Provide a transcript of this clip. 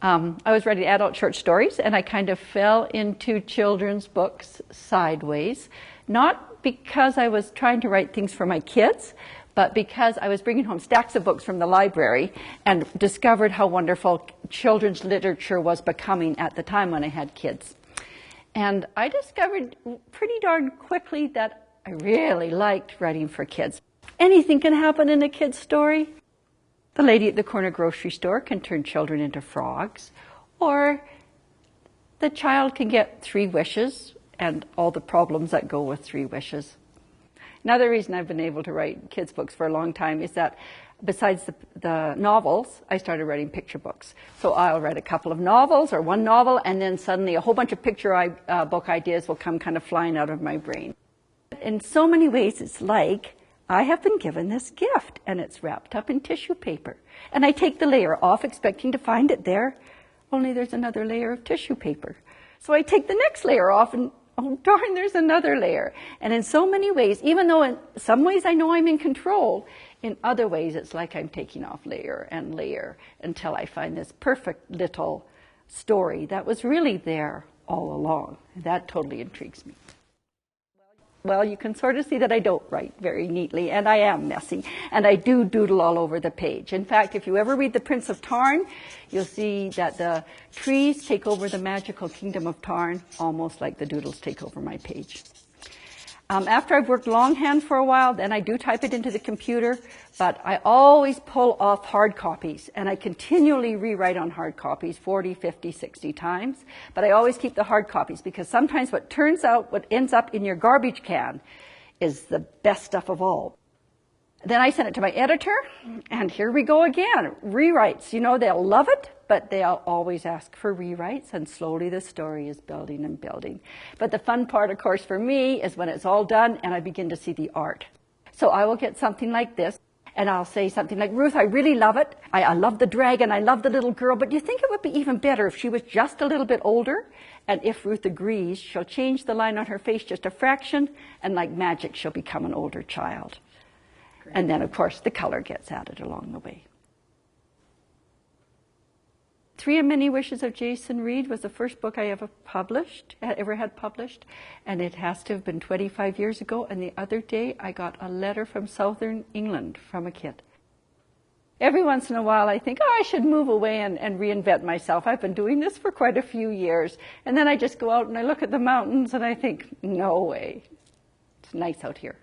I was writing adult short stories, and I kind of fell into children's books sideways, not because I was trying to write things for my kids, but because I was bringing home stacks of books from the library and discovered how wonderful children's literature was becoming at the time when I had kids. And I discovered pretty darn quickly that I really liked writing for kids. Anything can happen in a kid's story. The lady at the corner grocery store can turn children into frogs, or the child can get 3 wishes and all the problems that go with 3 wishes. Another reason I've been able to write kids' books for a long time is that besides the novels, I started writing picture books. So I'll write a couple of novels or one novel, and then suddenly a whole bunch of picture book ideas will come kind of flying out of my brain. In so many ways, it's like I have been given this gift, and it's wrapped up in tissue paper. And I take the layer off, expecting to find it there, only there's another layer of tissue paper. So I take the next layer off, and oh darn, there's another layer. And in so many ways, even though in some ways I know I'm in control, in other ways it's like I'm taking off layer and layer until I find this perfect little story that was really there all along. That totally intrigues me. Well, you can sort of see that I don't write very neatly, and I am messy, and I do doodle all over the page. In fact, if you ever read The Prince of Tarn, you'll see that the trees take over the magical kingdom of Tarn, almost like the doodles take over my page. After I've worked longhand for a while, then I do type it into the computer, but I always pull off hard copies, and I continually rewrite on hard copies 40, 50, 60 times. But I always keep the hard copies, because sometimes what ends up in your garbage can is the best stuff of all. Then I send it to my editor, and here we go again. Rewrites, you know, they'll love it, but they'll always ask for rewrites, and slowly the story is building and building. But the fun part, of course, for me is when it's all done and I begin to see the art. So I will get something like this, and I'll say something like, Ruth, I really love it. I love the dragon, I love the little girl, but do you think it would be even better if she was just a little bit older? And if Ruth agrees, she'll change the line on her face just a fraction, and like magic, she'll become an older child. And then, of course, the color gets added along the way. 3 of Many Wishes of Jason Reed was the first book I ever had published, and it has to have been 25 years ago. And the other day, I got a letter from Southern England from a kid. Every once in a while, I think, oh, I should move away and reinvent myself. I've been doing this for quite a few years. And then I just go out and I look at the mountains, and I think, no way. It's nice out here.